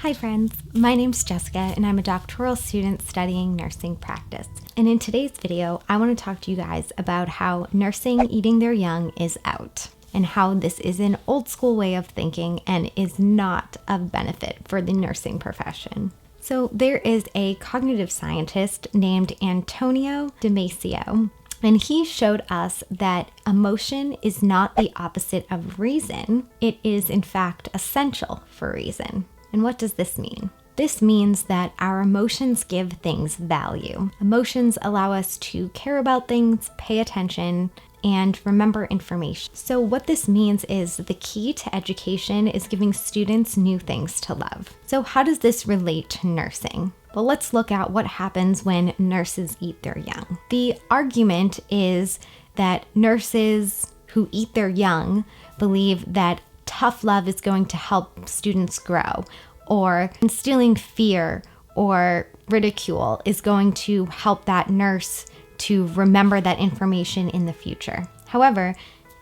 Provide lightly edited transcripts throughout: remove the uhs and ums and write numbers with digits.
Hi friends, my name's Jessica and I'm a doctoral student studying nursing practice. And in today's video, I want to talk to you guys about how nursing eating their young is out and how this is an old school way of thinking and is not of benefit for the nursing profession. So there is a cognitive scientist named Antonio Damasio, and he showed us that emotion is not the opposite of reason. It is in fact essential for reason. And what does this mean? This means that our emotions give things value. Emotions allow us to care about things, pay attention, and remember information. So what this means is the key to education is giving students new things to love. So how does this relate to nursing? Well, let's look at what happens when nurses eat their young. The argument is that nurses who eat their young believe that tough love is going to help students grow, or instilling fear or ridicule is going to help that nurse to remember that information in the future. However,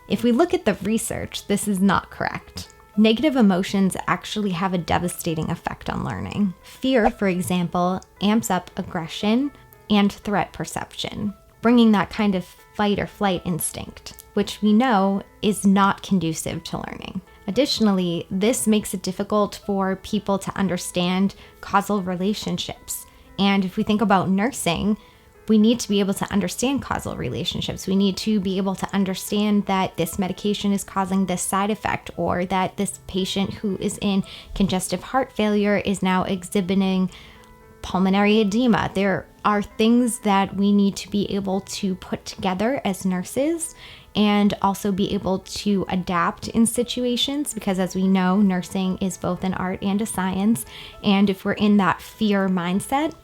if we look at the research, this is not correct. Negative emotions actually have a devastating effect on learning. Fear, for example, amps up aggression and threat perception, bringing that kind of fight or flight instinct, which we know is not conducive to learning. Additionally, this makes it difficult for people to understand causal relationships. And if we think about nursing, we need to be able to understand causal relationships. We need to be able to understand that this medication is causing this side effect, or that this patient who is in congestive heart failure is now exhibiting pulmonary edema. There are things that we need to be able to put together as nurses and also be able to adapt in situations, because as we know, nursing is both an art and a science. And if we're in that fear mindset,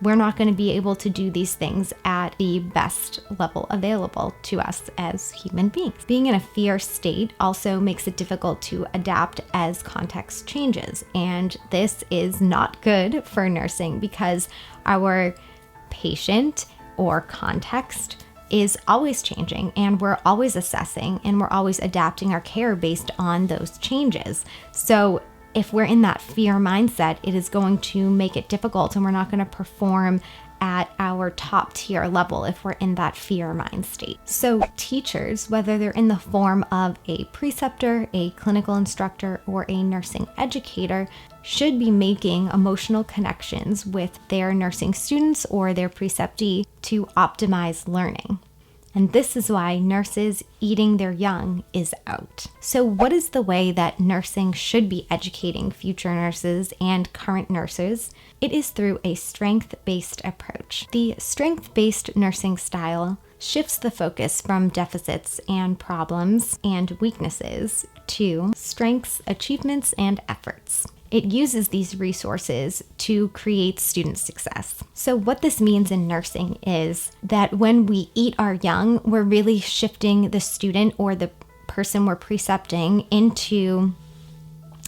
we're not going to be able to do these things at the best level available to us as human beings. Being in a fear state also makes it difficult to adapt as context changes. And this is not good for nursing because our patient or context is always changing, and we're always assessing and we're always adapting our care based on those changes. So if we're in that fear mindset, it is going to make it difficult, and we're not going to perform at our top tier level if we're in that fear mind state. So teachers, whether they're in the form of a preceptor, a clinical instructor, or a nursing educator, should be making emotional connections with their nursing students or their preceptee to optimize learning. And this is why nurses eating their young is out. So what is the way that nursing should be educating future nurses and current nurses? It is through a strength-based approach. The strength-based nursing style shifts the focus from deficits and problems and weaknesses to strengths, achievements, and efforts. It uses these resources to create student success. So what this means in nursing is that when we eat our young, we're really shifting the student or the person we're precepting into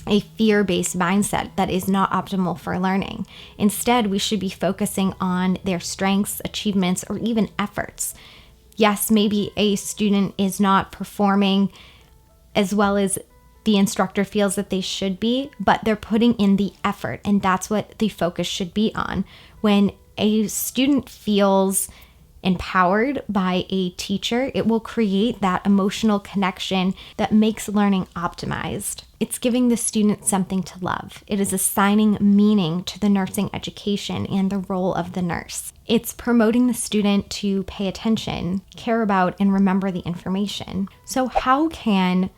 a fear-based mindset that is not optimal for learning. Instead, we should be focusing on their strengths, achievements, or even efforts. Yes, maybe a student is not performing as well as the instructor feels that they should be, but they're putting in the effort, and that's what the focus should be on. When a student feels empowered by a teacher, it will create that emotional connection that makes learning optimized. It's giving the student something to love. It is assigning meaning to the nursing education and the role of the nurse. It's promoting the student to pay attention, care about, and remember the information. So how can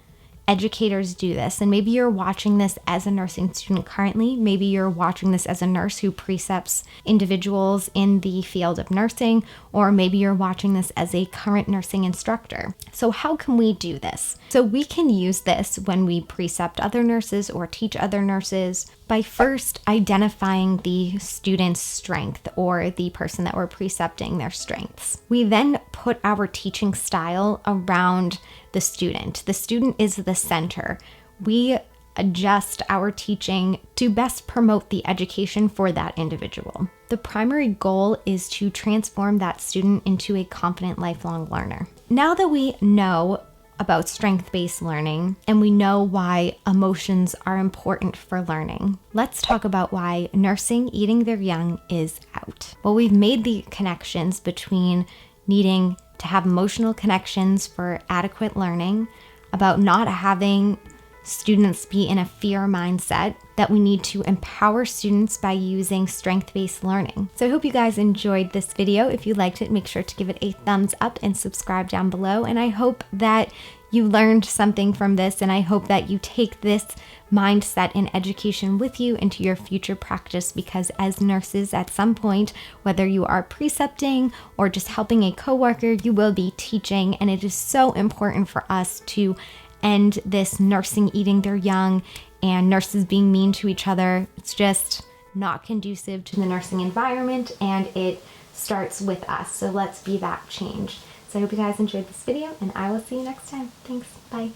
educators do this? And maybe you're watching this as a nursing student currently. Maybe you're watching this as a nurse who precepts individuals in the field of nursing, or maybe you're watching this as a current nursing instructor. So how can we do this? So we can use this when we precept other nurses or teach other nurses by first identifying the student's strength or the person that we're precepting their strengths. We then put our teaching style around the student. The student is the center. We adjust our teaching to best promote the education for that individual. The primary goal is to transform that student into a confident lifelong learner. Now that we know about strength-based learning, and we know why emotions are important for learning. Let's talk about why nursing eating their young is out. Well, we've made the connections between needing to have emotional connections for adequate learning, about not having students be in a fear mindset, that we need to empower students by using strength-based learning. So I hope you guys enjoyed this video. If you liked it, make sure to give it a thumbs up and subscribe down below. And I hope that you learned something from this, and I hope that you take this mindset in education with you into your future practice, because as nurses at some point, whether you are precepting or just helping a coworker, you will be teaching, and it is so important for us to end this nursing eating their young and nurses being mean to each other. It's just not conducive to the nursing environment, and it starts with us. So let's be that change. So I hope you guys enjoyed this video, and I will see you next time. Thanks. Bye.